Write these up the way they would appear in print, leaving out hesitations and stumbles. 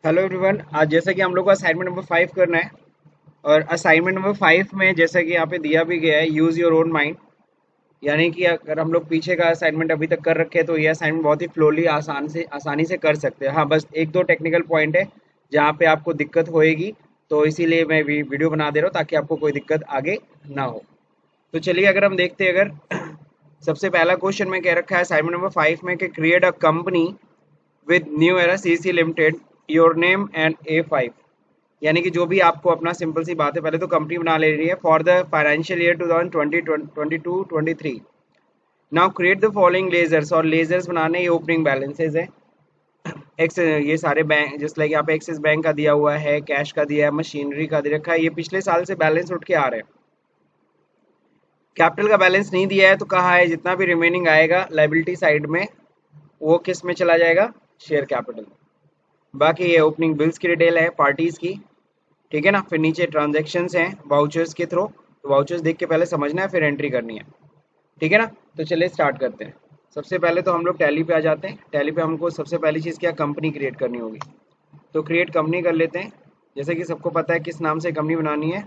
Hello everyone. आज जैसा कि हम लोग को असाइनमेंट नंबर 5 करना है और असाइनमेंट नंबर 5 में जैसा कि यहाँ पे दिया भी गया है, यूज़ योर ओन माइंड। यानी कि अगर हम लोग पीछे का असाइनमेंट अभी तक कर रखे हैं तो ये असाइनमेंट बहुत ही फ्लोली आसानी से कर सकते हैं। हाँ, बस एक दो टेक्निकल पॉइंट है जहाँ पे आपको दिक्कत होएगी, तो इसीलिए मैं वीडियो बना दे रहा हूँ ताकि आपको कोई दिक्कत आगे ना हो। तो चलिए अगर हम देखते हैं, अगर सबसे पहला क्वेश्चन में कह रखा है असाइनमेंट नंबर 5 में कि create a company with new era CC limited, your name and A5। यानी कि जो भी आपको अपना सिंपल सी बात है, पहले तो कंपनी बना ले रही है for the financial year 2022-23। Now create the following ledgers, और लेजर्स बनाने ये ओपनिंग बैलेंसेज है। एक्स ये सारे बैंक जस्ट लाइक यहाँ पे एक्सिस बैंक का दिया हुआ है, कैश का दिया है, मशीनरी का दे रखा है, ये पिछले साल से बैलेंस उठ के आ रहे हैं। कैपिटल का बैलेंस नहीं दिया है तो कहा है जितना भी रिमेनिंग आएगा लाइबिलिटी साइड में वो किस में चला जाएगा, शेयर कैपिटल। बाकी ये ओपनिंग बिल्स की डिटेल है पार्टीज की, ठीक है ना। फिर नीचे ट्रांजैक्शंस हैं वाउचर्स के थ्रू, तो वाउचर्स देख के पहले समझना है फिर एंट्री करनी है, ठीक है ना। तो चलिए स्टार्ट करते हैं। सबसे पहले तो हम लोग टैली पे आ जाते हैं। टैली पे हमको सबसे पहली चीज़ क्या, कंपनी क्रिएट करनी होगी। तो क्रिएट कंपनी कर लेते हैं। जैसे कि सबको पता है किस नाम से कंपनी बनानी है,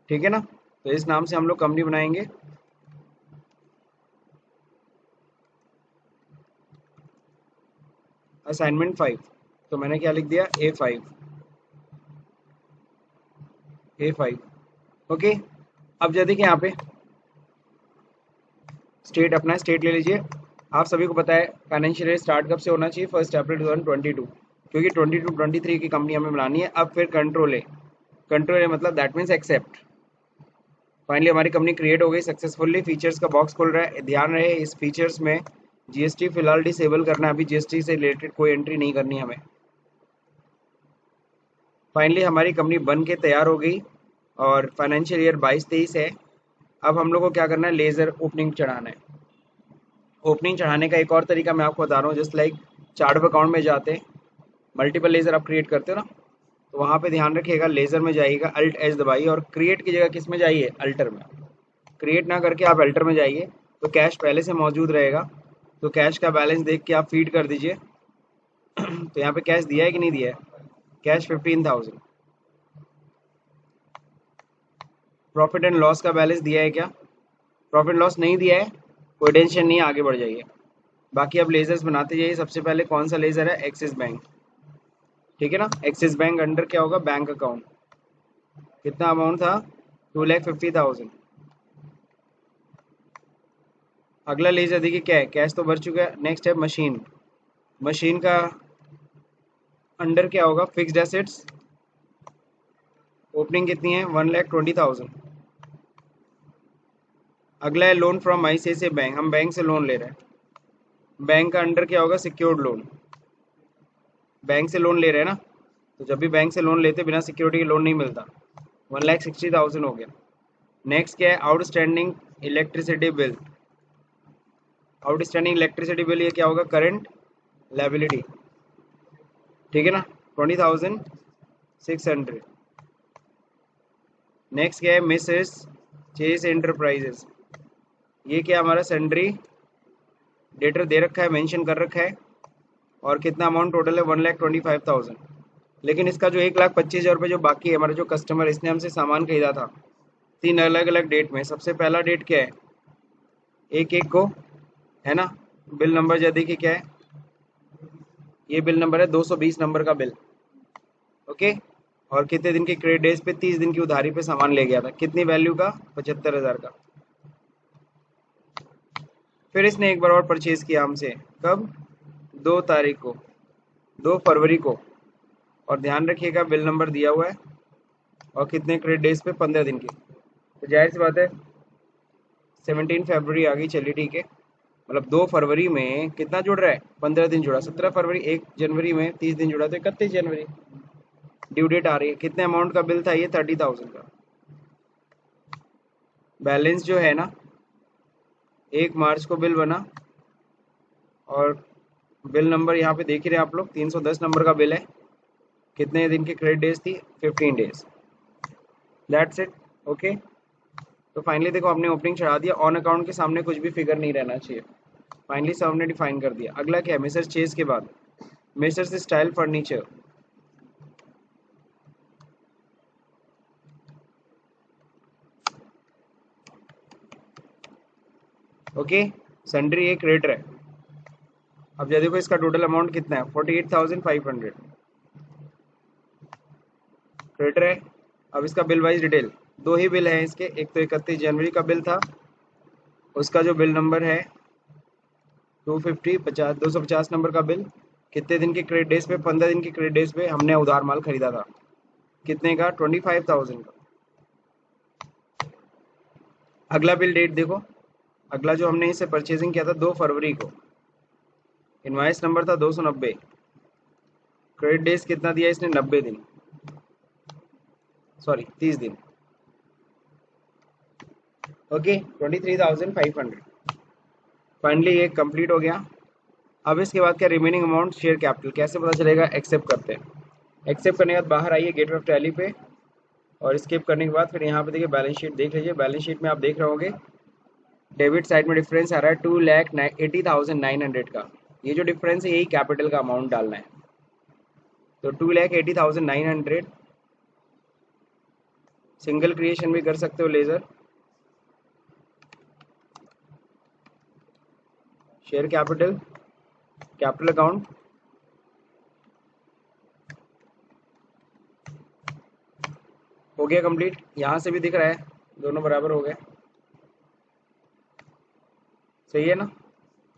ठीक है ना। तो इस नाम से हम लोग कंपनी बनाएंगे। असाइनमेंट 5, तो मैंने क्या लिख दिया, A5। A5 okay. अब जैसे कि यहाँ पे स्टेट, अपना स्टेट ले लीजिए। आप सभी को पता है फाइनेंशियल ईयर स्टार्ट कब से होना चाहिए, 1 अप्रैल 2022, क्योंकि 22-23 की कंपनी हमें बनानी है। अब फिर कंट्रोल है, कंट्रोल है मतलब दैट मीन्स एक्सेप्ट। फाइनली हमारी कंपनी क्रिएट हो गई सक्सेसफुली। फीचर्स का बॉक्स खुल रहा है, ध्यान रहे इस फीचर्स में जीएसटी फिलहाल डिसेबल करना है, अभी जीएसटी से रिलेटेड कोई एंट्री नहीं करनी हमें। फाइनली हमारी कंपनी बन के तैयार हो गई और फाइनेंशियल ईयर 22-23 है। अब हम लोग को क्या करना है, लेज़र ओपनिंग चढ़ाना है। ओपनिंग चढ़ाने का एक और तरीका मैं आपको बता रहा हूँ, just like chart of account में जाते हैं, मल्टीपल लेज़र आप क्रिएट करते हो ना, तो वहाँ पे ध्यान रखिएगा लेज़र में जाइएगा, अल्ट एच दबाइए और क्रिएट की जगह किस में जाइए, अल्टर में। क्रिएट ना करके आप अल्टर में जाइए तो कैश पहले से मौजूद रहेगा। तो कैश का बैलेंस देख के आप फीड कर दीजिए। तो यहाँ पे कैश दिया है कि नहीं दिया है, कैश 15,000। प्रॉफिट एंड लॉस का बैलेंस दिया है क्या, प्रॉफिट लॉस नहीं दिया है, कोई टेंशन नहीं है, आगे बढ़ जाइए। बाकी अब लेजर्स बनाते जाइए। सबसे पहले कौन सा लेजर है, एक्सिस बैंक, ठीक है ना। एक्सिस बैंक अंडर क्या होगा, बैंक अकाउंट। कितना अमाउंट था, 2,50,000। अगला लेजर देखिए क्या है, कैश तो भर चुका है। नेक्स्ट है मशीन, मशीन का अंडर क्या होगा, फिक्स्ड एसेट्स। ओपनिंग कितनी है, 1,20,000। अगला है लोन फ्रॉम आईसीआईसीआई बैंक, हम बैंक से लोन ले रहे हैं। बैंक का अंडर क्या होगा, सिक्योर्ड लोन। बैंक से लोन ले रहे हैं ना, तो जब भी बैंक से लोन लेते बिना सिक्योरिटी के लोन नहीं मिलता। 1,60,000 हो गया। नेक्स्ट क्या है, outstanding electricity bill. Outstanding electricity bill ये क्या होगा, करंट लायबिलिटी, ठीक है ना, 20,600। नेक्स्ट क्या है, मिसेस चेस एंटरप्राइजेस, ये क्या हमारा सन्ड्री डेटर दे रखा है, मेंशन कर रखा है। और कितना अमाउंट टोटल है, 1,25,000। लेकिन इसका जो 1,25,000 रुपये जो बाकी है, हमारा जो कस्टमर इसने हमसे सामान खरीदा था 3 अलग अलग डेट में। सबसे पहला डेट क्या है, 1/1 को, है ना। बिल नंबर जो देखिए क्या है, ये बिल नंबर है 220 नंबर का बिल, ओके। और कितने दिन के क्रेडिट डेज पे, 30 दिन की उधारी पे सामान ले गया था, कितनी वैल्यू का, 75,000 का। फिर इसने एक बार और परचेज किया हमसे, कब, 2 तारीख को, 2 फरवरी को। और ध्यान रखिएगा बिल नंबर दिया हुआ है और कितने क्रेडिट डेज पे, 15 दिन की। तो जाहिर सी बात है 17 फरवरी आ गई, चलिए ठीक है। मतलब 2 फरवरी में कितना जुड़ रहा है, 15 दिन जुड़ा। 17 फरवरी, 1 जनवरी में 30 दिन जुड़ा, तो 31 जनवरी ड्यू डेट आ रही है। कितने अमाउंट का बिल था ये, 30,000 का। बैलेंस जो है ना, 1 मार्च को बिल बना और बिल नंबर यहाँ पे देख ही रहे आप लोग, 310 नंबर का बिल है। कितने दिन की क्रेडिट डेज थी, 15 डेज। That's it, okay. तो फाइनली देखो हमने ओपनिंग चढ़ा दिया, ऑन अकाउंट के सामने कुछ भी फिगर नहीं रहना चाहिए। फाइनली सब हमने डिफाइन कर दिया। अगला क्या है, मिसेस चेज के बाद Mrs style furniture, okay. Sundry एक क्रेडिटर है। अब जब देखो इसका टोटल अमाउंट कितना है, 48,500 क्रेडिटर है। अब इसका बिल वाइज डिटेल, दो ही बिल है इसके, एक तो 31 जनवरी का बिल था, उसका जो बिल नंबर है 250 नंबर का बिल, कितने दिन के क्रेडिट डेज पे, 15 दिन के क्रेडिट डेज पे हमने उधार माल खरीदा था, कितने का, 25,000 का। अगला बिल डेट देखो, अगला जो हमने इसे परचेजिंग किया था 2 फरवरी को, इनवाइस नंबर था 290, क्रेडिट डेज कितना दिया इसने, 90 दिन, सॉरी 30 दिन, ओके 23,500। फाइनली ये कंप्लीट हो गया। अब इसके बाद क्या, रिमेनिंग अमाउंट शेयर कैपिटल कैसे पता चलेगा, एक्सेप्ट करते हैं। एक्सेप्ट करने के बाद बाहर आइए गेटवे ऑफ टैली पे, और स्किप करने के बाद फिर यहाँ पे देखिए बैलेंस शीट देख लीजिए। बैलेंस शीट में आप देख रहे होंगे डेबिट साइड में डिफरेंस आ रहा है 2,80,900 का। ये जो डिफरेंस है यही कैपिटल का अमाउंट डालना है, तो 2,80,900। सिंगल क्रिएशन भी कर सकते हो ledger, share capital, capital account, हो गया कंप्लीट। यहाँ से भी दिख रहा है, दोनों बराबर हो गए, सही है ना।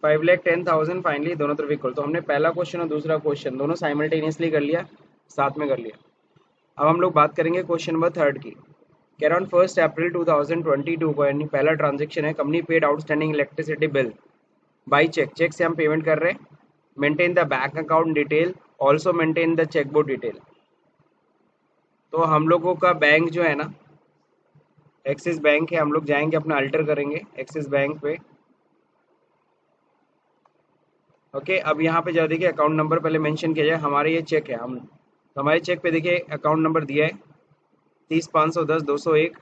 5,10,000 फाइनली दोनों तरफ इक्वल। तो हमने पहला क्वेश्चन और दूसरा क्वेश्चन दोनों साइमल्टेनियसली कर लिया, साथ में कर लिया। अब हम लोग बात करेंगे क्वेश्चन नंबर 3 की। कह रहा 1 अप्रैल 2022 को, यानी पहला ट्रांजेक्शन है, company paid outstanding electricity bill by cheque, cheque से हम पेमेंट कर रहे हैं। Maintain the bank account detail, also maintain the cheque book detail. तो हम लोगों का बैंक जो है ना, एक्सिस बैंक है, हम लोग जाएंगे अपना अल्टर करेंगे एक्सिस बैंक पे, ओके। अब यहाँ पे जरा देखिए अकाउंट नंबर पहले मेंशन किया जाए। हमारे ये चेक है, हम हमारे चेक पे देखिए अकाउंट नंबर दिया है 30,510,201,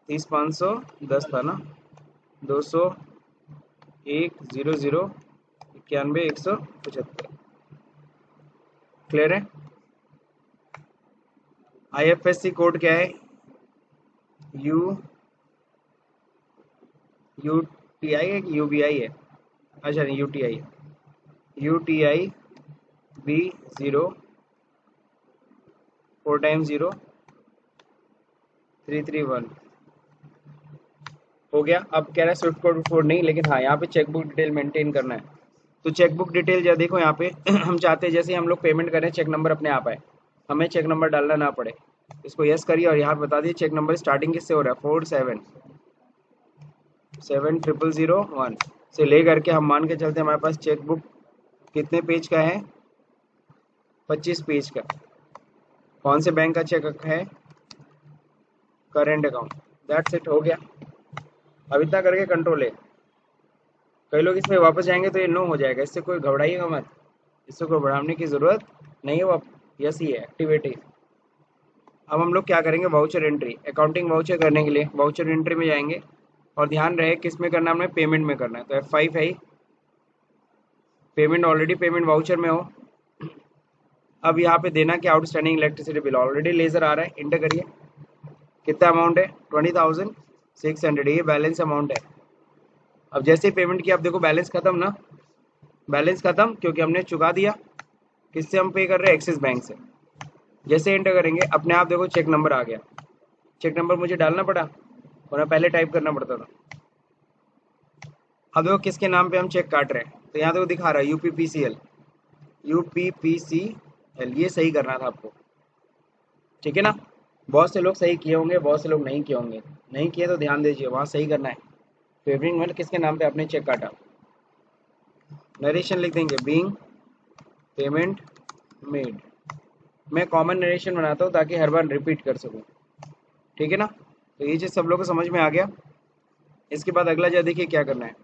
30,510 था ना, 201,00,91,175, क्लियर है। IFSC कोड क्या है, UTI है कि UBI है, अच्छा नहीं UTI है, UTI B0 4 टाइम 0 331 हो गया। अब कह रहा है स्विफ्ट कोड नहीं, लेकिन हाँ यहाँ पे चेकबुक डिटेल मेंटेन करना है। तो चेकबुक डिटेल जरा देखो यहाँ पे हम चाहते हैं जैसे हम लोग पेमेंट करें चेक नंबर अपने आप आए, हमें चेक नंबर डालना ना पड़े। इसको यस करिए और यहाँ बता दिए चेक नंबर स्टार्टिंग किससे हो रहा है, 47,700,01 से ले करके हम मान के चलते हमारे पास चेकबुक कितने पेज का है, 25 पेज का। कौन से बैंक का चेक है, करेंट अकाउंट, दैट्स इट, हो गया। अब इतना करके कंट्रोल है। कई लोग इसमें वापस जाएंगे तो ये नो हो जाएगा, इससे कोई घबराइएगा मत, इससे कोई बढ़ाने की ज़रूरत नहीं है, वो यस ही है, एक्टिवेटी। अब हम लोग क्या करेंगे, वाउचर एंट्री, अकाउंटिंग वाउचर करने के लिए वाउचर एंट्री में जाएंगे, और ध्यान रहे किस में करना है, हमें पेमेंट में करना है। तो F5 है, पेमेंट ऑलरेडी पेमेंट वाउचर में हो। अब यहाँ पे देना क्या, outstanding electricity bill, already ledger आ रहा है, इंटर करिए, कितना अमाउंट है, 20,600, ये बैलेंस अमाउंट है। अब जैसे ही पेमेंट किया, अब देखो बैलेंस खत्म ना, बैलेंस खत्म क्योंकि हमने चुका दिया। किससे हम पे कर रहे हैं, एक्सिस बैंक से। जैसे एंटर करेंगे अपने आप देखो चेक नंबर आ गया। चेक नंबर मुझे डालना पड़ा, वरना पहले टाइप करना पड़ता था। अब देखो किसके नाम पे हम चेक काट रहे हैं, तो यहाँ देखो दिखा रहा है UPPCL, UPPCL, ये सही करना था आपको, ठीक है ना। बहुत से लोग सही किए होंगे, बहुत से लोग नहीं किए होंगे, नहीं किए तो ध्यान दीजिए, वहाँ सही करना है। फेवरिंग मतलब किसके नाम पे आपने चेक काटा, नरेशन लिख देंगे, बीइंग पेमेंट मेड। मैं कॉमन नरेशन बनाता हूँ ताकि हर बार रिपीट कर सकूँ, ठीक है ना। तो ये चीज़ सब लोगों को समझ में आ गया। इसके बाद अगला जो देखिए क्या करना है,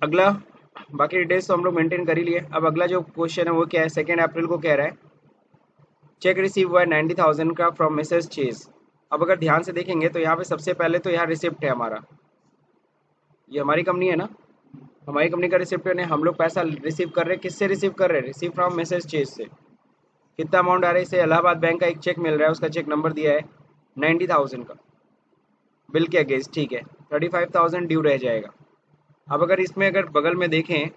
अगला बाकी डिटेल्स तो हम लोग मेंटेन कर ही लिए। अब अगला जो क्वेश्चन है वो क्या है, 2 अप्रैल को कह रहा है चेक रिसीव हुआ है 90,000 का फ्रॉम मिसेस चेज, अब अगर ध्यान से देखेंगे तो यहाँ पे सबसे पहले तो यहाँ रिसिप्ट है हमारा, ये हमारी कंपनी है ना, हमारी कंपनी का रिसिप्ट है, हम लोग पैसा रिसीव कर रहे हैं, किससे रिसीव कर रहे हैं, रिसीव फ्रॉम मैसेज चेज से। कितना अमाउंट आ रहा है, इसे इलाहाबाद बैंक का एक चेक मिल रहा है, उसका चेक नंबर दिया है 90,000 का, बिल के अगेंस्ट, ठीक है, 35,000 ड्यू रह जाएगा। अब अगर इसमें अगर बगल में देखें,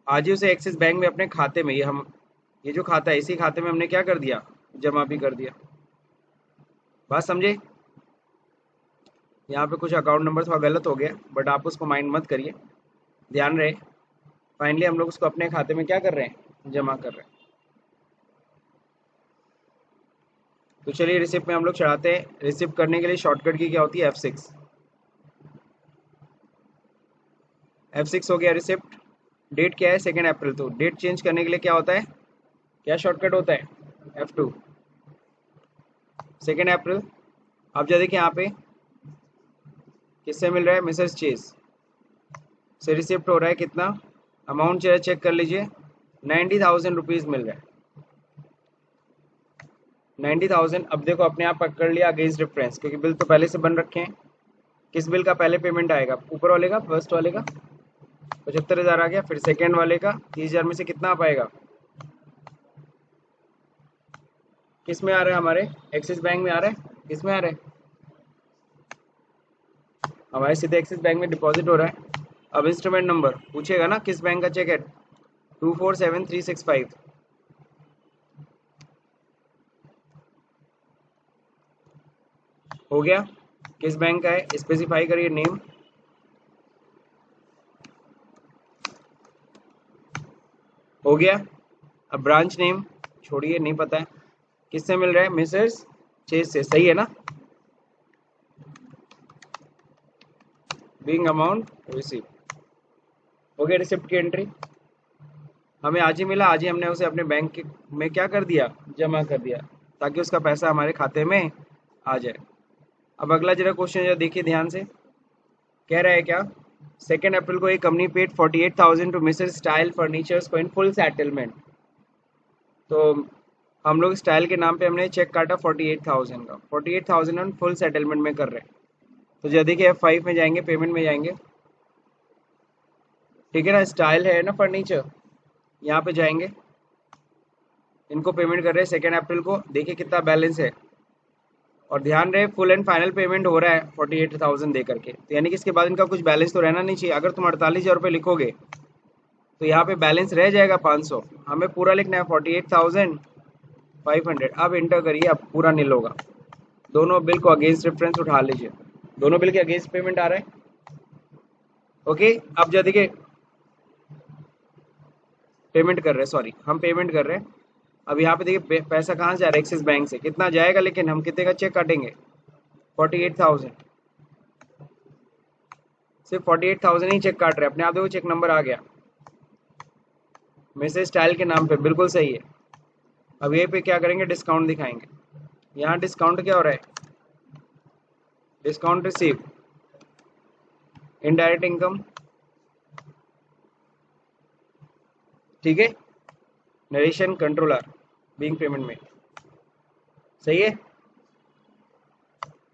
आज ही उसे एक्सिस बैंक में अपने खाते में, ये जो खाता है इसी खाते में हमने क्या कर दिया, जमा भी कर दिया। बात समझे, यहाँ पे कुछ अकाउंट नंबर थोड़ा गलत हो गया, बट आप उसको माइंड मत करिए, ध्यान रहे। फाइनली हम लोग उसको अपने खाते में क्या कर रहे हैं, जमा कर रहे हैं। तो चलिए रिसिप्ट में हम लोग चढ़ाते हैं। रिसिप्ट करने के लिए शॉर्टकट की क्या होती है, F6। F6 हो गया रिसिप्ट। डेट क्या है, 2 अप्रैल, तो डेट चेंज करने के लिए क्या होता है, क्या शॉर्टकट होता है, F2, 2 अप्रैल। अब जब देखिए यहाँ पे किससे मिल रहा है, मिसेस चेज से रिसिप्ट हो रहा है, कितना अमाउंट चेक कर लीजिए, 90,000 रुपीज़ मिल रहा है, 90,000। अब देखो अपने आप पकड़ लिया अगेंस्ट डिफरेंस, क्योंकि बिल तो पहले से बन रखे हैं। किस बिल का पहले पेमेंट आएगा, ऊपर वाले का, फर्स्ट वाले का 75,000 आ गया, फिर सेकेंड वाले का 30,000 में से कितना आ पाएगा, किस में आ रहा है, हमारे एक्सिस बैंक में आ रहा है, किस में आ रहा है, हमारे सीधे एक्सिस बैंक में डिपॉजिट हो रहा है। अब इंस्ट्रूमेंट नंबर पूछेगा ना, किस बैंक का चेक है, 247365, हो गया। किस बैंक का है, स्पेसिफाई करिए नेम, हो गया। अब ब्रांच नेम छोड़िए, नहीं पता है, किससे मिल रहा है, मिसेस चेज से, सही है ना, बिंग अमाउंट रिसीव, हो गया रिसिप्ट की एंट्री। हमें आज ही मिला, आज ही हमने उसे अपने बैंक में क्या कर दिया, जमा कर दिया, ताकि उसका पैसा हमारे खाते में आ जाए। अब अगला जरा क्वेश्चन जरा देखिए ध्यान से, कह रहा है क्या, 2 अप्रैल को एक company paid 48,000 to Mrs Style Furnitures को इन फुल सेटलमेंट। तो हम लोग स्टाइल के नाम पे हमने चेक काटा 48,000 का, 48,000 हम फुल सेटलमेंट में कर रहे हैं। तो जब देखिए F5 में जाएंगे, पेमेंट में जाएंगे, ठीक है ना, स्टाइल है ना फर्नीचर, यहाँ पे जाएंगे, इनको पेमेंट कर रहे हैं 2 अप्रैल को, देखिए कितना बैलेंस है, और ध्यान रहे फुल एंड फाइनल पेमेंट हो रहा है 48,000 दे करके, तो यानी कि इसके बाद इनका कुछ बैलेंस तो रहना नहीं चाहिए। अगर तुम 48,000 रुपये लिखोगे तो यहाँ पे बैलेंस रह जाएगा 500, हमें पूरा लिखना है 48,500। अब इंटर करिए, अब पूरा नील होगा। दोनों बिल को अगेंस्ट रेफरेंस उठा लीजिए, दोनों बिल के अगेंस्ट पेमेंट आ रहा है, ओके। अब जब देखिए पेमेंट कर रहे हैं, सॉरी हम पेमेंट कर रहे हैं। अब यहाँ पे देखिए पैसा कहाँ से आ रहा है, एक्सिस बैंक से, कितना जाएगा, लेकिन हम कितने का चेक काटेंगे, 48,000, सिर्फ 48,000 ही चेक काट रहे हैं, अपने आप देखो चेक नंबर आ गया, मैसेज स्टाइल के नाम पे, बिल्कुल सही है। अब ये पे क्या करेंगे, डिस्काउंट दिखाएंगे, यहाँ डिस्काउंट क्या हो रहा है, डिस्काउंट रिसीव, इनडायरेक्ट इनकम, ठीक है, नरेशन कंट्रोलर बीइंग पेमेंट में, सही है।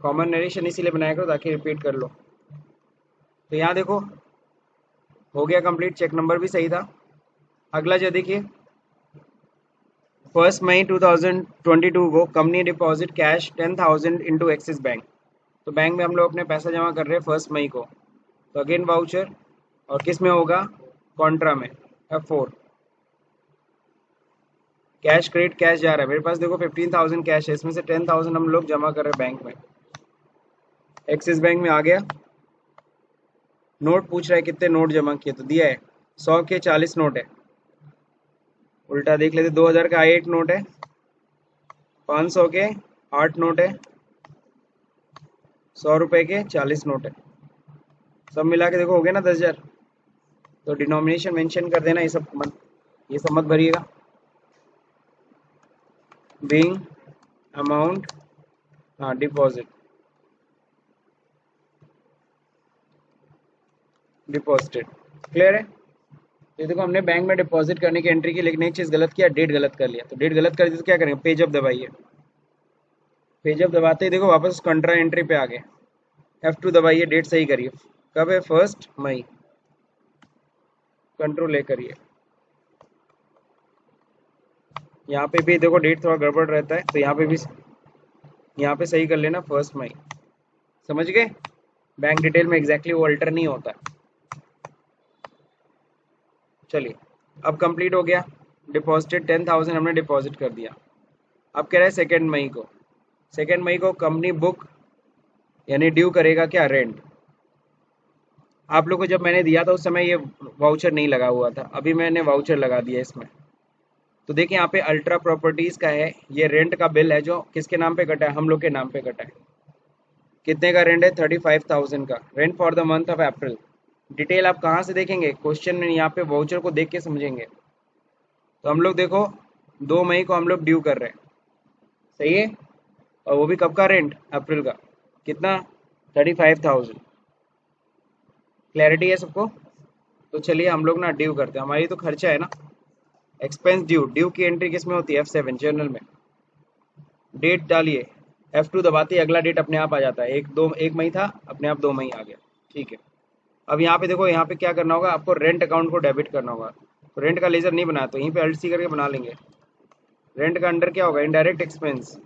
कॉमन नरेशन इसीलिए बनाया करो ताकि रिपीट कर लो। तो यहाँ देखो हो गया कंप्लीट, चेक नंबर भी सही था। अगला जो देखिए, 1 मई 2022 को company deposit cash 10,000 into axis bank. तो बैंक में हम लोग अपने पैसा जमा कर रहे हैं 1 मई को, तो अगेन वाउचर, और किस में होगा, कॉन्ट्रा में, F4, कैश क्रेडिट, कैश जा रहा है मेरे पास, देखो 15,000 कैश है, इसमें से 10,000 हम लोग जमा कर रहे हैं बैंक में, एक्सिस बैंक में आ गया। नोट पूछ रहा है कितने नोट जमा किए, तो दिया है 100 के 40 नोट है, उल्टा देख लेते, 2,000 का एक नोट है, 500 के 8 नोट है, 100 रुपए के 40 नोट है, सब मिला के देखो हो गया ना 10,000। तो डिनोमिनेशन मेंशन कर देना, ये सब मत भरिएगा, बीइंग अमाउंट, हाँ डिपॉजिट, डिपॉजिटेड, क्लियर है। ये देखो हमने बैंक में डिपॉजिट करने की एंट्री की, लेकिन एक चीज़ गलत किया, डेट गलत कर लिया, तो डेट गलत कर दी तो क्या करेंगे, पेज अप दबाइए, फिर जब दबाते ही देखो वापस कंट्रा एंट्री पे आ गए, F2 दबाइए, डेट सही करिए, कब है 1 मई, कंट्रोल ए करिए। यहाँ पे भी देखो डेट थोड़ा गड़बड़ रहता है, तो यहाँ पे भी यहाँ पे सही कर लेना 1 मई। समझ गए? बैंक डिटेल में एग्जैक्टली वो अल्टर नहीं होता। चलिए, अब कंप्लीट हो गया। डिपॉजिटेड 10,000 हमने डिपॉजिट कर दिया। अब कह रहा है 2 मई को, 2 मई को कंपनी बुक यानी ड्यू करेगा क्या, रेंट। आप लोग को जब मैंने दिया था उस समय ये वाउचर नहीं लगा हुआ था, अभी मैंने वाउचर लगा दिया इसमें। तो देखिए यहाँ पे अल्ट्रा प्रॉपर्टीज का है, ये रेंट का बिल है जो किसके नाम पे कटा है, हम लोग के नाम पे कटा है। कितने का रेंट है, 35,000 का rent for the month of April. Detail आप कहाँ से देखेंगे, क्वेश्चन में यहाँ पे वाउचर को देख के समझेंगे। तो हम लोग देखो 2 मई को हम लोग ड्यू कर रहे हैं, सही है, और वो भी कब का रेंट, अप्रैल का, कितना, 35,000। क्लैरिटी है सबको? तो चलिए हम लोग ना ड्यू करते हैं, हमारी तो खर्चा है ना, एक्सपेंस ड्यू, ड्यू की एंट्री किस में होती है, F7 जर्नल में। डेट डालिए, F2 दबाते ही अगला डेट अपने आप आ जाता है, 1 मई था, अपने आप 2 मई आ गया। ठीक है, अब यहाँ पे देखो, यहाँ पे क्या करना होगा आपको, रेंट अकाउंट को डेबिट करना होगा। तो रेंट का लेजर नहीं बनाया तो यहीं पे अल्ट सी करके बना लेंगे। रेंट का अंडर क्या होगा, इनडायरेक्ट एक्सपेंस।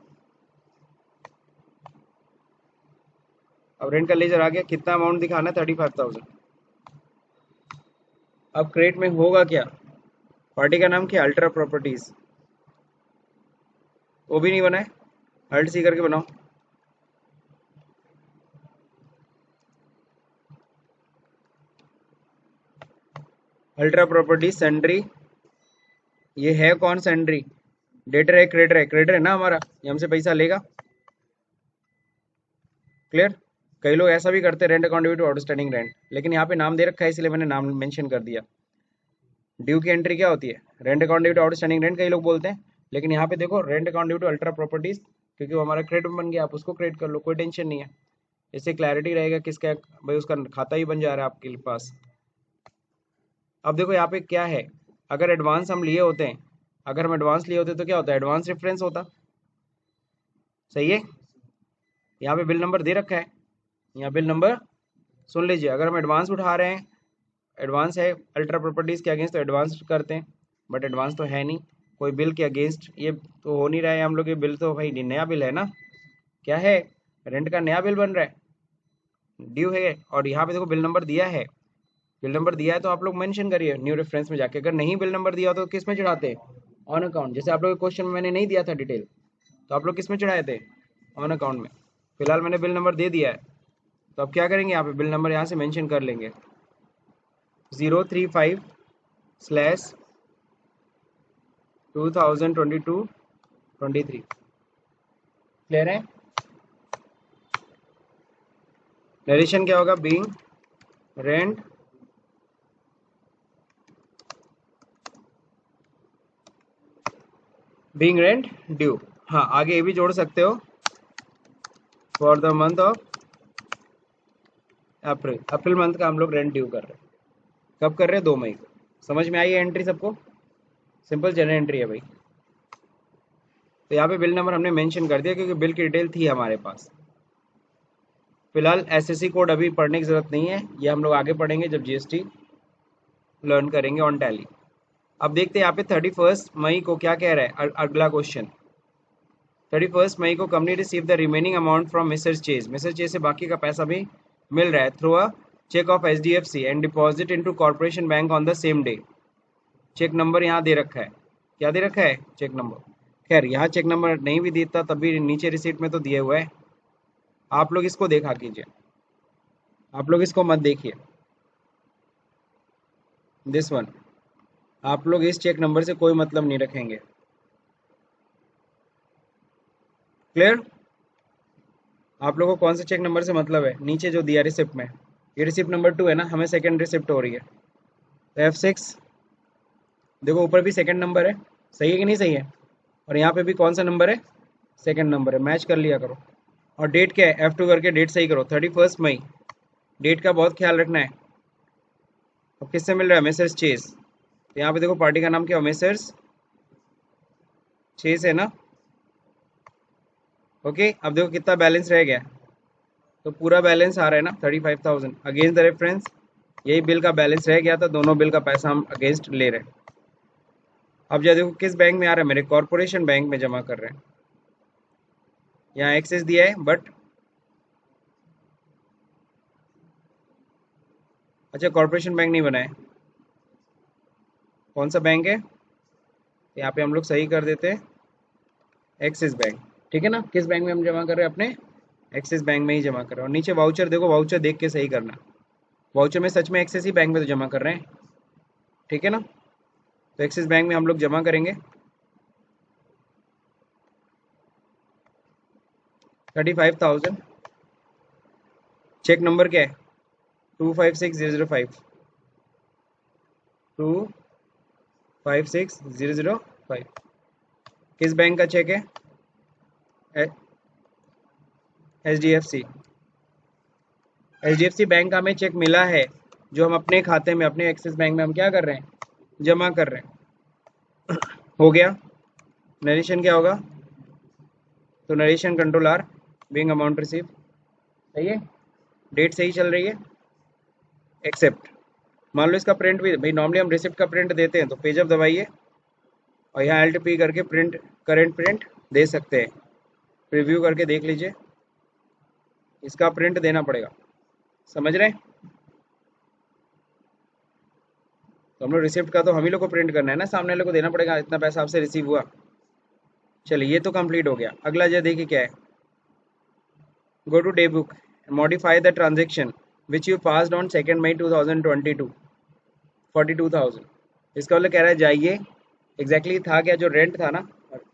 अब रेंट का लेजर आ गया, कितना अमाउंट दिखाना है, 35,000। अब क्रेडिट में होगा क्या, पार्टी का नाम क्या, अल्ट्रा प्रॉपर्टीज, वो भी नहीं बना है, अल्ट सी करके बनाओ। अल्ट्रा प्रॉपर्टीज सेंड्री, ये है कौन सेंड्री, डेटर है, क्रेडिटर है, क्रेडिटर है ना हमारा, ये हमसे पैसा लेगा। क्लियर? कई लोग ऐसा भी करते हैं, rent account debit outstanding rent, लेकिन यहाँ पे नाम दे रखा है इसलिए मैंने नाम मेंशन कर दिया। ड्यू की एंट्री क्या होती है, rent account debit outstanding rent, कई लोग बोलते हैं, लेकिन यहाँ पे देखो rent account debit ultra properties, क्योंकि वो हमारा क्रेडिट बन गया, आप उसको क्रेडिट कर लो, कोई टेंशन नहीं है। इससे क्लैरिटी रहेगा किसका, भाई उसका खाता ही बन जा रहा है आपके पास। अब देखो यहाँ पे क्या है, अगर एडवांस हम लिए होते हैं, अगर हम एडवांस लिए होते तो क्या होता है, एडवांस रेफरेंस होता, सही है। यहाँ पे बिल नंबर दे रखा है, यहाँ बिल नंबर सुन लीजिए, अगर हम एडवांस उठा रहे हैं, एडवांस है अल्ट्रा प्रॉपर्टीज के अगेंस्ट तो एडवांस करते हैं, बट एडवांस तो है नहीं, कोई बिल के अगेंस्ट ये तो हो नहीं रहा है हम लोग, ये बिल तो भाई नया बिल है ना, क्या है, रेंट का नया बिल बन रहा है, ड्यू है। और यहाँ पे देखो बिल नंबर दिया है, बिल नंबर दिया है तो आप लोग मेंशन करिए न्यू रेफरेंस में जाके, अगर नहीं बिल नंबर दिया हो तो किस में चढ़ाते हैं, ऑन अकाउंट। जैसे आप लोग के क्वेश्चन में मैंने नहीं दिया था डिटेल, तो आप लोग किस में चढ़ाए थे, ऑन अकाउंट में। फिलहाल मैंने बिल नंबर दे दिया है, तो अब क्या करेंगे, यहाँ पे बिल नंबर यहाँ से मेंशन कर लेंगे, 035//2022-23। क्लियर है? नरेशन क्या होगा, बीइंग रेंट ड्यू। हाँ, आगे ये भी जोड़ सकते हो, for the month of April, April month का हम लोग रेंट ड्यू कर रहे हैं, कब कर रहे हैं, 2 मई को। समझ में आई है एंट्री सबको, सिंपल जनरल एंट्री है भाई। तो यहाँ पे बिल नंबर हमने मेंशन कर दिया क्योंकि बिल की डिटेल थी हमारे पास। फिलहाल एसएससी कोड अभी पढ़ने की जरूरत नहीं है, ये हम लोग आगे पढ़ेंगे जब जीएसटी लर्न करेंगे ऑन टैली। अब देखते हैं यहाँ पे 31 मई को क्या कह रहा है, अगला क्वेश्चन। 31 मई को company receive the remaining amount from Mr Chase, Mr Chase से बाकी का पैसा भी मिल रहा है through a cheque of HDFC and deposit into Corporation Bank on the same day. Cheque number यहाँ दे रखा है, क्या दे रखा है, चेक नंबर। खैर यहाँ चेक नंबर नहीं भी देता तब भी नीचे रिसीट में तो दिए हुआ है, आप लोग इसको देखा कीजिए, आप लोग इसको मत देखिए, दिस वन, आप लोग इस चेक नंबर से कोई मतलब नहीं रखेंगे। क्लियर? आप लोगों को कौन से चेक नंबर से मतलब है, नीचे जो दिया रिसिप्ट में, ये रिसिप्ट नंबर 2 है ना, हमें सेकंड रिसिप्ट हो रही है, तो F6 देखो ऊपर भी सेकंड नंबर है, सही है कि नहीं सही है, और यहाँ पे भी कौन सा नंबर है, सेकंड नंबर है, मैच कर लिया करो। और डेट क्या है, F2 करके डेट सही करो, 31 मई, डेट का बहुत ख्याल रखना है। अब किससे मिल रहा है, मेसर्स चेज, तो यहाँ पे देखो पार्टी का नाम क्या हो, मेसर्स चेज है ना, ओके, अब देखो कितना बैलेंस रह गया। तो पूरा बैलेंस आ रहा है ना 35,000 अगेंस्ट द रेफरेंस। यही बिल का बैलेंस रह गया था, दोनों बिल का पैसा हम अगेंस्ट ले रहे हैं। अब जो देखो किस बैंक में आ रहा है, मेरे कॉर्पोरेशन बैंक में जमा कर रहे हैं। यहाँ एक्सेस दिया है बट अच्छा कॉर्पोरेशन बैंक नहीं बना है। कौन सा बैंक है? यहाँ पे हम लोग सही कर देते हैं, एक्सिस बैंक। ठीक है ना, किस बैंक में हम जमा कर रहे हैं? अपने एक्सिस बैंक में ही जमा कर रहे हैं। और नीचे वाउचर देखो, वाउचर देख के सही करना। वाउचर में सच में एक्सिस ही बैंक में तो जमा कर रहे हैं। ठीक है ना, तो एक्सिस बैंक में हम लोग जमा करेंगे 35,000। चेक नंबर क्या है? 256005। 256005। किस बैंक का चेक है? HDFC। HDFC बैंक का हमें चेक मिला है, जो हम अपने खाते में, अपने एक्सिस बैंक में हम क्या कर रहे हैं? जमा कर रहे हैं। हो गया। नरेशन क्या होगा? तो narration control R being amount receive. सही है, डेट सही चल रही है। एक्सेप्ट। मान लो इसका प्रिंट भी, भाई नॉर्मली हम रिसिप्ट का प्रिंट देते हैं तो पेज अप दबाइए और यहाँ एल्ट पी करके प्रिंट, करेंट प्रिंट दे सकते हैं। प्रीव्यू करके देख लीजिए, इसका प्रिंट देना पड़ेगा। समझ रहे हैं? तो हम लोग रिसिप्ट का तो हम ही लोग को प्रिंट करना है ना, सामने वाले को देना पड़ेगा इतना पैसा आपसे रिसीव हुआ। चलिए ये तो कंप्लीट हो गया। अगला जो देखिए क्या है, go to day book, modify the transaction which you passed on 2 May 2022, 42,000। इसका मतलब कह रहा है जाइए, एग्जैक्टली था क्या जो रेंट था ना,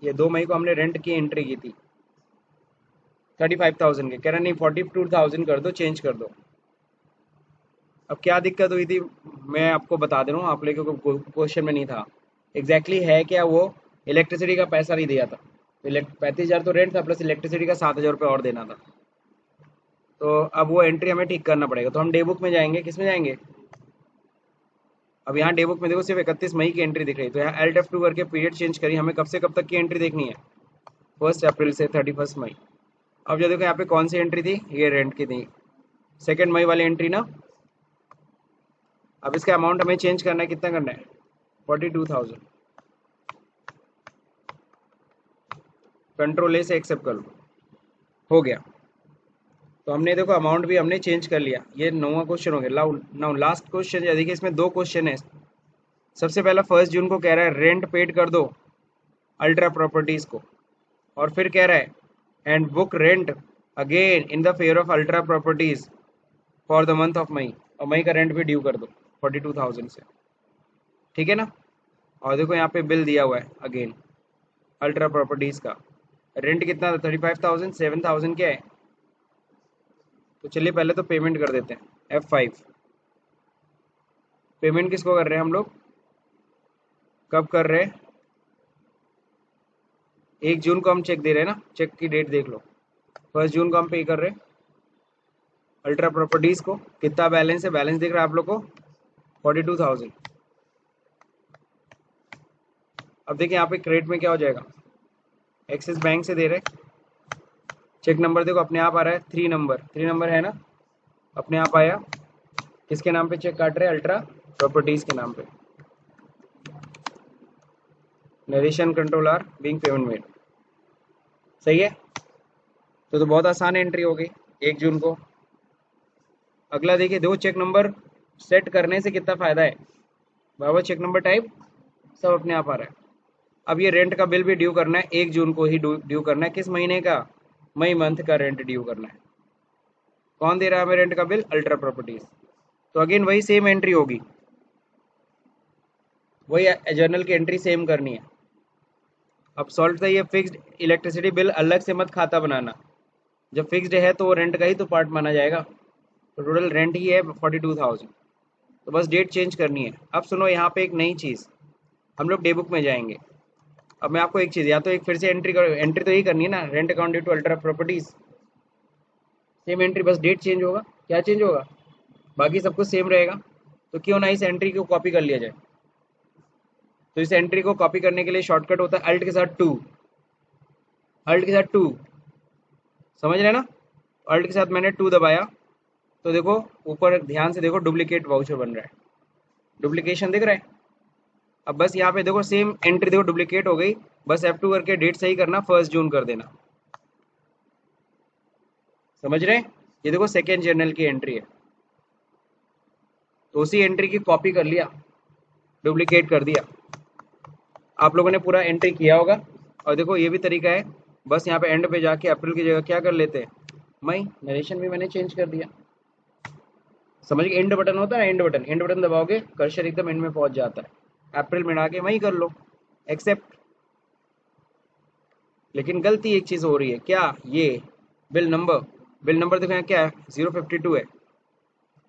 ये 2 मई को हमने रेंट की एंट्री की थी 35,000 के, कह रहा नहीं 42,000 कर दो, चेंज कर दो। अब क्या दिक्कत हुई थी मैं आपको बता दे रहा हूँ, आप लोगों को क्वेश्चन में नहीं था। एग्जैक्टली है क्या, वो इलेक्ट्रिसिटी का पैसा नहीं दिया था। तो 35,000 तो रेंट था, प्लस इलेक्ट्रिसिटी का 7,000 रुपये और देना था। तो अब वो एंट्री हमें ठीक करना पड़ेगा। तो हम डे बुक में जाएंगे, किस में जाएंगे? अब यहाँ डे बुक में देखो सिर्फ 31 मई की एंट्री दिख रही है, तो यहाँ Alt F2 करके पीरियड चेंज करिए। हमें कब से कब तक की एंट्री देखनी है? 1 अप्रैल से 31 मई। अब जो देखो यहाँ पे कौन सी एंट्री थी, ये रेंट की थी, 2 मई वाली एंट्री ना। अब इसका अमाउंट हमें चेंज करना है, कितना करना है? 42,000। कंट्रोल ए से एक्सेप्ट कर लो, हो गया। तो हमने देखो अमाउंट भी हमने चेंज कर लिया। ये 9वां क्वेश्चन हो गया। नाउ लास्ट क्वेश्चन, देखिए इसमें 2 क्वेश्चन है। सबसे पहला 1 जून को कह रहा है रेंट पेड कर दो अल्ट्रा प्रॉपर्टीज को, और फिर कह रहा है and book rent again in the fair of Ultra Properties for the month of May, और मई का रेंट भी ड्यू कर दो 42,000 से। ठीक है ना, और देखो यहाँ पे बिल दिया हुआ है अगेन अल्ट्रा प्रॉपर्टीज का। रेंट कितना था? 35,000, 7,000 क्या है? तो चलिए पहले तो पेमेंट कर देते हैं, F5। पेमेंट किसको कर रहे हैं हम लोग? कब कर रहे हैं? 1 जून को हम चेक दे रहे हैं ना, चेक की डेट देख लो। 1 जून को हम पे कर रहे हैं अल्ट्रा प्रॉपर्टीज को। कितना बैलेंस है? बैलेंस दिख रहा है आप लोग को 42,000। अब देखिए यहाँ पे क्रेडिट में क्या हो जाएगा, एक्सिस बैंक से दे रहे, चेक नंबर देखो अपने आप आ रहा है 3 नंबर है ना, अपने आप आया। किसके नाम पे चेक काट रहे हैं? अल्ट्रा प्रॉपर्टीज के नाम पे। Narration control R being payment made. सही है, तो बहुत आसान एंट्री हो गई 1 जून को। अगला देखिए, दो चेक नंबर सेट करने से कितना फायदा है बाबा, चेक नंबर टाइप सब अपने आप आ रहा है। अब ये रेंट का बिल भी ड्यू करना है 1 जून को ही ड्यू करना है। किस महीने का? मई मंथ का रेंट ड्यू करना है। कौन दे रहा है हमें रेंट का बिल? Ultra properties. तो अगेन वही सेम एंट्री होगी, वही जर्नल की एंट्री सेम करनी है। अब सॉल्व था, ये फिक्स्ड इलेक्ट्रिसिटी बिल अलग से मत खाता बनाना। जब फिक्स्ड है तो वो रेंट का ही तो पार्ट माना जाएगा। तो टोटल रेंट ही है 42,000। तो बस डेट चेंज करनी है। अब सुनो यहाँ पे एक नई चीज़, हम लोग डे बुक में जाएंगे। अब मैं आपको एक चीज़, या तो एक फिर से एंट्री तो यही करनी है ना, rent account due to Ultra Properties, same entry, बस डेट चेंज होगा। क्या चेंज होगा? बाकी सब कुछ सेम रहेगा। तो क्यों ना इस एंट्री को कॉपी कर लिया जाए। तो इस एंट्री को कॉपी करने के लिए शॉर्टकट होता है अल्ट के साथ 2, अल्ट के साथ 2। समझ रहे हैं ना? अल्ट के साथ मैंने 2 दबाया तो देखो ऊपर ध्यान से देखो डुप्लीकेट वाउचर बन रहा है, डुप्लीकेशन दिख रहा है। अब बस यहाँ पे देखो सेम एंट्री देखो डुप्लीकेट हो गई, बस F2 करके डेट सही करना, 1 जून कर देना। समझ रहे हैं? ये देखो सेकेंड जर्नल की एंट्री है, तो उसी एंट्री की कॉपी कर लिया, डुप्लीकेट कर दिया। आप लोगों ने पूरा एंट्री किया होगा। और देखो ये भी तरीका है, बस यहाँ पे एंड पे जाके अप्रैल की जगह क्या कर लेते हैं, मई, नरेशन भी मैंने चेंज कर दिया। समझ गए? एंड बटन होता है ना, एंड बटन दबाओगे कर्सर एकदम एंड में पहुंच जाता है, अप्रैल में आके मई कर लो, एक्सेप्ट। लेकिन गलती एक चीज़ हो रही है, क्या? ये बिल नंबर देखो यहाँ क्या है, 052 है,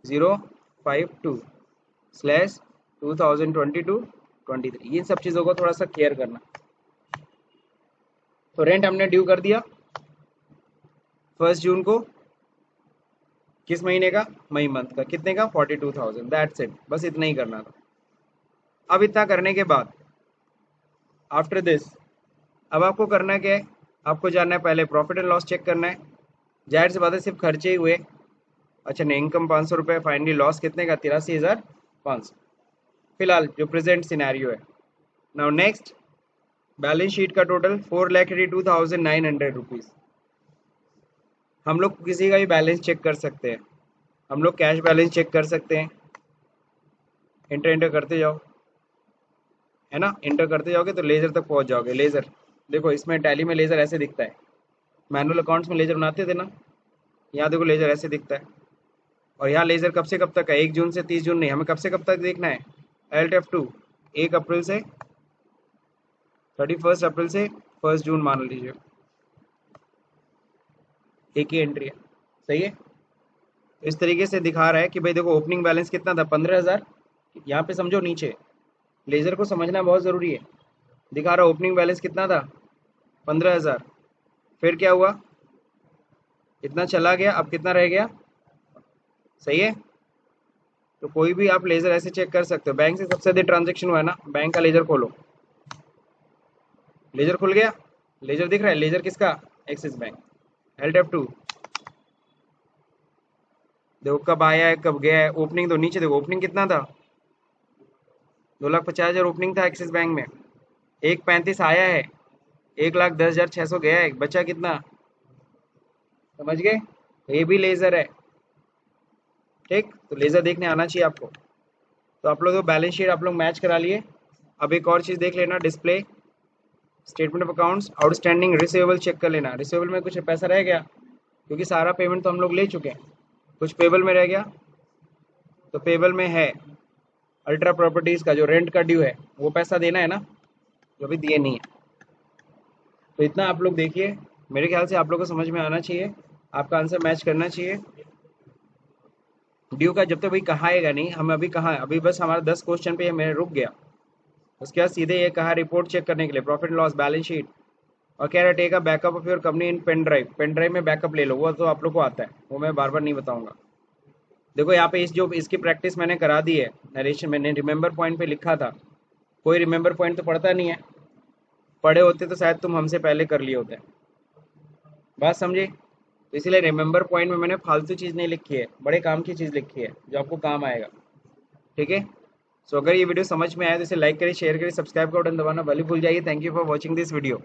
052/2022-23, इन सब चीज़ों को थोड़ा सा केयर करना। तो रेंट हमने ड्यू कर दिया 1 जून को, किस महीने का? मई मंथ का। कितने का? 42,000। दैट्स इट, बस इतना ही करना था। अब इतना करने के बाद आफ्टर दिस अब आपको करना क्या है, आपको जाना है पहले प्रॉफिट एंड लॉस चेक करना है। जाहिर सी बात है सिर्फ खर्चे ही हुए। अच्छा नहीं, इनकम 500 रुपये, फाइनली लॉस कितने का? 83,500 फिलहाल जो प्रेजेंट सिनेरियो है। नाउ नेक्स्ट, बैलेंस शीट का टोटल 4,82,900 रुपीज़। हम लोग किसी का भी बैलेंस चेक कर सकते हैं, हम लोग कैश बैलेंस चेक कर सकते हैं। इंटर करते जाओ, है ना, इंटर करते जाओगे तो लेज़र तक पहुंच जाओगे। लेज़र देखो, इसमें टैली में लेज़र ऐसे दिखता है, मैनुअल अकाउंट्स में लेज़र बनाते थे ना, यहाँ देखो लेज़र ऐसे दिखता है। और यहाँ लेज़र कब से कब तक है? 1 जून से 30 जून नहीं, हमें कब से कब तक देखना है? Alt F2, 1 अप्रैल से 31 अप्रैल से 1 जून मान लीजिए, एक ही एंट्री है। सही है? इस तरीके से दिखा रहा है कि भाई देखो ओपनिंग बैलेंस कितना था? 15,000। यहाँ पे समझो, नीचे लेज़र को समझना बहुत ज़रूरी है। दिखा रहा ओपनिंग बैलेंस कितना था? 15,000। फिर क्या हुआ? इतना चला गया, अब कितना रह गया? सही है? तो कोई भी आप लेज़र ऐसे चेक कर सकते हो। बैंक से सबसे अधिक ट्रांजेक्शन हुआ है ना, बैंक का लेज़र खोलो, लेज़र खुल गया, लेज़र दिख रहा है। लेज़र किसका? Axis bank. Alt F2, देखो कब आया है कब गया है। ओपनिंग तो नीचे देखो, ओपनिंग कितना था? 2,50,000 ओपनिंग था एक्सिस बैंक में, 1,35 आया है, 1,10,600 गया है, बचा कितना? समझ गए? ये भी लेज़र है। ठीक, तो लेज़र देखने आना चाहिए आपको। तो आप लोग तो बैलेंस शीट आप लोग मैच करा लिए। अब एक और चीज़ देख लेना, display statement of accounts outstanding receivable check कर लेना। रिसीवेबल में कुछ पैसा रह गया, क्योंकि सारा पेमेंट तो हम लोग ले चुके हैं, कुछ पेबल में रह गया। तो पेबल में है अल्ट्रा प्रॉपर्टीज़ का जो रेंट का ड्यू है, वो पैसा देना है ना, जो भी दिए नहीं है। तो इतना आप लोग देखिए, मेरे ख्याल से आप लोग को समझ में आना चाहिए, आपका आंसर मैच करना चाहिए। ड्यू का जब तक भाई कहा आएगा नहीं, हम अभी कहाँ, अभी बस हमारा 10 क्वेश्चन पे मेरे रुक गया। उसके बाद सीधे ये कहा रिपोर्ट चेक करने के लिए, प्रॉफिट लॉस बैलेंस शीट, और कह रहा take a backup of your company in pen drive. Pen drive में बैकअप ले लो, वो तो आप लोग को आता है, वो मैं बार बार नहीं बताऊंगा। देखो यहाँ पे जो इसकी प्रैक्टिस मैंने करा दी है, नरेशन मैंने रिमेंबर पॉइंट पे लिखा था, कोई रिमेंबर पॉइंट तो पढ़ता नहीं है, पढ़े होते तो शायद तुम हमसे पहले कर लिए होते। बात समझे? तो इसलिए रिमेंबर पॉइंट में मैंने फालतू चीज़ नहीं लिखी है, बड़े काम की चीज़ लिखी है जो आपको काम आएगा। ठीक है? सो अगर ये वीडियो समझ में आया तो इसे लाइक करिए, शेयर करिए, सब्सक्राइब का बटन दबाना भले भूल जाइए। Thank you for watching this video.